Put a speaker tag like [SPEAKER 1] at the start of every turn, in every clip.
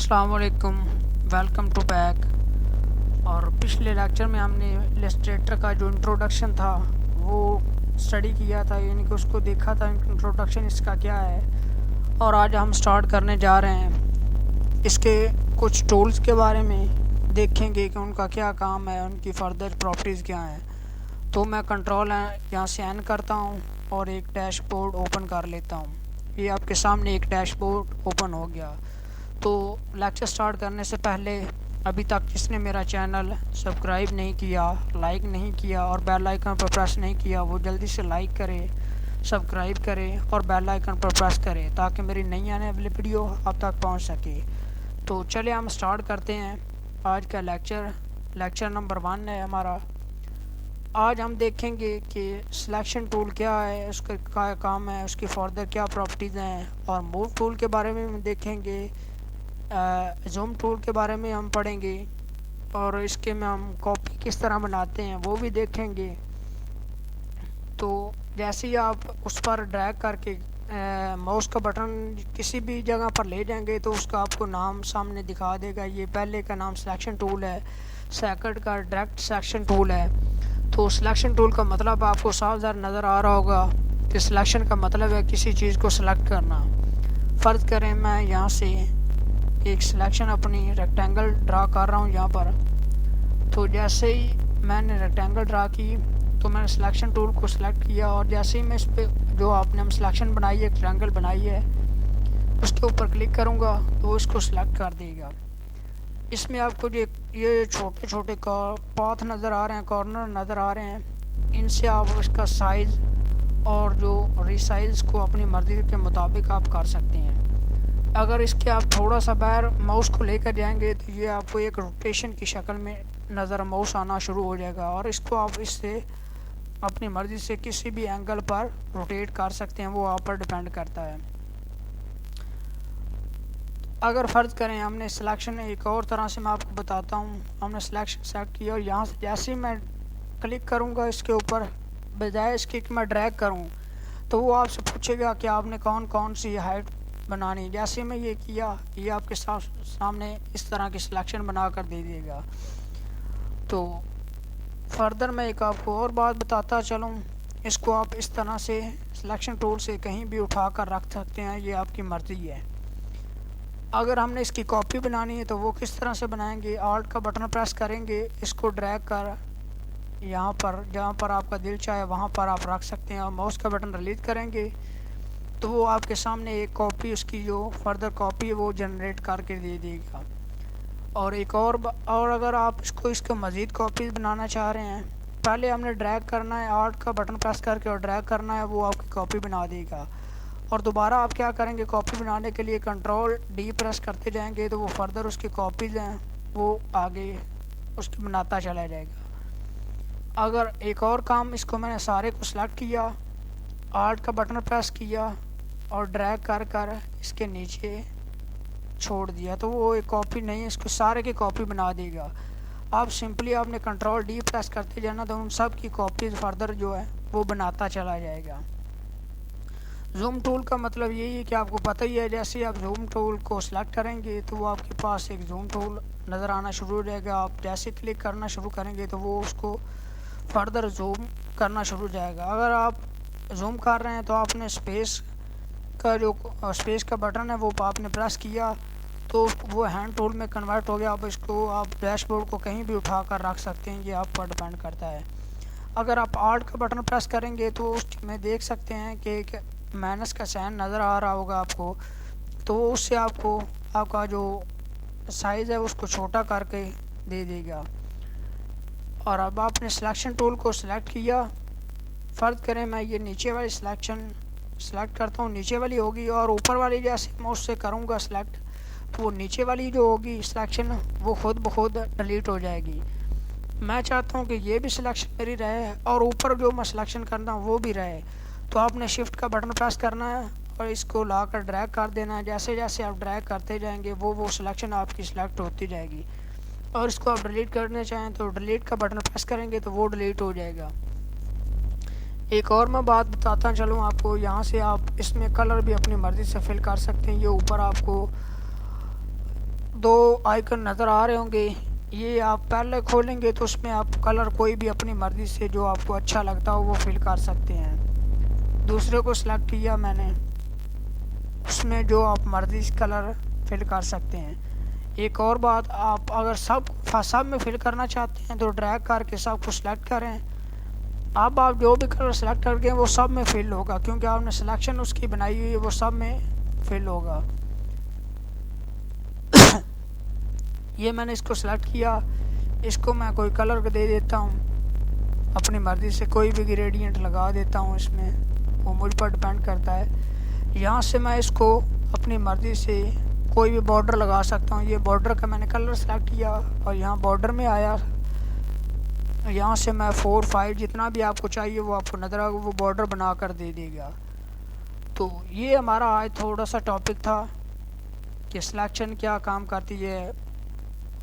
[SPEAKER 1] अस्सलाम वालेकुम, welcome to back. और पिछले लेक्चर में हमने इलस्ट्रेटर का जो इंट्रोडक्शन था वो स्टडी किया था, यानी कि उसको देखा था इंट्रोडक्शन इसका क्या है। और आज हम स्टार्ट करने जा रहे हैं इसके कुछ टूल्स के बारे में, देखेंगे कि उनका क्या काम है, उनकी फर्दर प्रॉपर्टीज़ क्या हैं। तो मैं कंट्रोल यहाँ से एन करता हूँ और एक डैशबोर्ड ओपन कर लेता हूँ। ये आपके सामने एक डैशबोर्ड ओपन हो गया। तो लेक्चर स्टार्ट करने से पहले अभी तक जिसने मेरा चैनल सब्सक्राइब नहीं किया, लाइक नहीं किया और बेल आइकन पर प्रेस नहीं किया, वो जल्दी से लाइक करे, सब्सक्राइब करे और बेल आइकन पर प्रेस करे ताकि मेरी नई आने वाली वीडियो आप तक पहुंच सके। तो चलिए हम स्टार्ट करते हैं आज का लेक्चर नंबर 1 है हमारा। आज हम देखेंगे कि सिलेक्शन टूल क्या है, उसका क्या काम है, उसकी फर्दर क्या प्रॉपर्टीज़ हैं, और मूव टूल के बारे में देखेंगे, जूम टूल के बारे में हम पढ़ेंगे, और इसके में हम कॉपी किस तरह बनाते हैं वो भी देखेंगे। तो जैसे ही आप उस पर ड्रैग करके माउस का बटन किसी भी जगह पर ले जाएंगे तो उसका आपको नाम सामने दिखा देगा। ये पहले का नाम सिलेक्शन टूल है, सेकंड का डायरेक्ट सिलेक्शन टूल है। तो सिलेक्शन टूल का मतलब आपको साफ ज़ाहिर नज़र आ रहा होगा कि सिलेक्शन का मतलब है किसी चीज़ को सिलेक्ट करना। फ़र्ज़ करें मैं यहाँ से एक सिलेक्शन अपनी रेक्टेंगल ड्रा कर रहा हूँ यहाँ पर। तो जैसे ही मैंने रेक्टेंगल ड्रा की तो मैंने सिलेक्शन टूल को सिलेक्ट किया, और जैसे ही मैं इस पर जो आपने हम सिलेक्शन बनाई है, ट्रायंगल बनाई है, उसके ऊपर क्लिक करूँगा तो वो इसको सिलेक्ट कर देगा। इसमें आपको ये छोटे छोटे पाथ नज़र आ रहे हैं, कॉर्नर नज़र आ रहे हैं, इनसे आप इसका साइज़ और जो रिसाइज को अपनी मर्ज़ी के मुताबिक आप कर सकते हैं। अगर इसके आप थोड़ा सा बाहर माउस को लेकर जाएंगे तो ये आपको एक रोटेशन की शक्ल में नज़र माउस आना शुरू हो जाएगा, और इसको आप इससे अपनी मर्ज़ी से किसी भी एंगल पर रोटेट कर सकते हैं, वो आप पर डिपेंड करता है। अगर फ़र्ज़ करें हमने सिलेक्शन एक और तरह से मैं आपको बताता हूँ, हमने सिलेक्शन सेलेक्ट किया और यहाँ से जैसे ही मैं क्लिक करूँगा इसके ऊपर, बजाय इसके कि मैं ड्रैग करूँ, तो वो आपसे पूछेगा कि आपने कौन कौन सी हाइट बनानी। जैसे मैं ये किया, ये आपके सामने इस तरह की सिलेक्शन बना कर दे देगा। तो फर्दर मैं एक आपको और बात बताता चलूँ, इसको आप इस तरह से सिलेक्शन टूल से कहीं भी उठा कर रख सकते हैं, ये आपकी मर्ज़ी है। अगर हमने इसकी कॉपी बनानी है तो वो किस तरह से बनाएंगे, आल्ट का बटन प्रेस करेंगे, इसको ड्रैग कर यहाँ पर जहाँ पर आपका दिल चाहे वहाँ पर आप रख सकते हैं, और माउस का बटन रिलीज़ करेंगे तो वो आपके सामने एक कॉपी, उसकी जो फर्दर कॉपी है वो जनरेट करके दे देगा। और एक और अगर आप इसको मज़ीद कॉपीज़ बनाना चाह रहे हैं, पहले हमने ड्रैग करना है, आल्ट का बटन प्रेस करके और ड्रैग करना है, वो आपकी कॉपी बना देगा। और दोबारा आप क्या करेंगे, कॉपी बनाने के लिए कंट्रोल डी प्रेस करते जाएंगे तो वो फर्दर उसकी कॉपीज़ हैं वो आगे उसकी बनाता चला जाएगा। अगर एक और काम, इसको मैंने सारे को सिलेक्ट किया, आल्ट का बटन प्रेस किया और ड्रैग कर कर इसके नीचे छोड़ दिया तो वो एक कॉपी नहीं है, इसको सारे की कॉपी बना देगा। आप सिंपली आपने कंट्रोल डी प्रेस करते जाना तो उन सब की कॉपीज़ फर्दर जो है वो बनाता चला जाएगा। जूम टूल का मतलब यही है कि आपको पता ही है, जैसे आप जूम टूल को सिलेक्ट करेंगे तो वो आपके पास एक जूम टूल नज़र आना शुरू हो जाएगा। आप जैसे क्लिक करना शुरू करेंगे तो वो उसको फर्दर जूम करना शुरू हो जाएगा। अगर आप जूम कर रहे हैं तो आपने स्पेस का बटन है वो आपने प्रेस किया तो वो हैंड टूल में कन्वर्ट हो गया। अब इसको आप डैशबोर्ड को कहीं भी उठा कर रख सकते हैं, ये आप पर डिपेंड करता है। अगर आप आल्ट का बटन प्रेस करेंगे तो उसमें देख सकते हैं कि एक माइनस का साइन नज़र आ रहा होगा आपको, तो उससे आपको आपका जो साइज़ है उसको छोटा करके दे देगा। और अब आपने सिलेक्शन टूल को सिलेक्ट किया, फ़र्ज़ करें मैं ये नीचे वाली सिलेक्शन सेलेक्ट करता हूँ, नीचे वाली होगी, और ऊपर वाली जैसे मैं उससे करूँगा सिलेक्ट तो वो नीचे वाली जो होगी सिलेक्शन वो खुद ब खुद डिलीट हो जाएगी। मैं चाहता हूँ कि ये भी सिलेक्शन मेरी रहे और ऊपर जो मैं सिलेक्शन करना हूँ वो भी रहे, तो आपने शिफ्ट का बटन प्रेस करना है और इसको ला कर ड्रैग कर देना है। जैसे जैसे आप ड्रैग करते जाएंगे वो सिलेक्शन आपकी सिलेक्ट होती जाएगी, और इसको आप डिलीट करना चाहें तो डिलीट का बटन प्रेस करेंगे तो वो डिलीट हो जाएगा। एक और मैं बात बताता चलूँ आपको, यहाँ से आप इसमें कलर भी अपनी मर्ज़ी से फिल कर सकते हैं। ये ऊपर आपको दो आइकन नज़र आ रहे होंगे, ये आप पहले खोलेंगे तो उसमें आप कलर कोई भी अपनी मर्ज़ी से जो आपको अच्छा लगता हो वो फिल कर सकते हैं। दूसरे को सिलेक्ट किया मैंने, उसमें जो आप मर्ज़ी से कलर फिल कर सकते हैं। एक और बात, आप अगर सब में फिल करना चाहते हैं तो ड्रैग करके सब को सिलेक्ट करें। अब आप जो भी कलर सेलेक्ट करके वो सब में फिल होगा, क्योंकि आपने सिलेक्शन उसकी बनाई हुई है, वो सब में फिल होगा। ये मैंने इसको सेलेक्ट किया, इसको मैं कोई कलर दे देता हूँ अपनी मर्ज़ी से, कोई भी ग्रेडियंट लगा देता हूँ इसमें, वो मुझ पर डिपेंड करता है। यहाँ से मैं इसको अपनी मर्ज़ी से कोई भी बॉर्डर लगा सकता हूँ। ये बॉर्डर का मैंने कलर सेलेक्ट किया और यहाँ बॉर्डर में आया, यहाँ से मैं 4, 5 जितना भी आपको चाहिए वो आपको नज़र आएगा, वो बॉर्डर बना कर दे देगा। तो ये हमारा आज थोड़ा सा टॉपिक था कि सिलेक्शन क्या काम करती है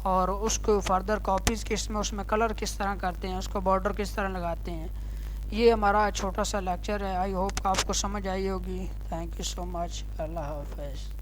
[SPEAKER 1] और उसको फर्दर कॉपीज़ किस में, उसमें कलर किस तरह करते हैं, उसको बॉर्डर किस तरह लगाते हैं। ये हमारा छोटा सा लेक्चर है। आई होप आपको समझ आई होगी। Thank you so much. अल्लाह हाफ़िज़।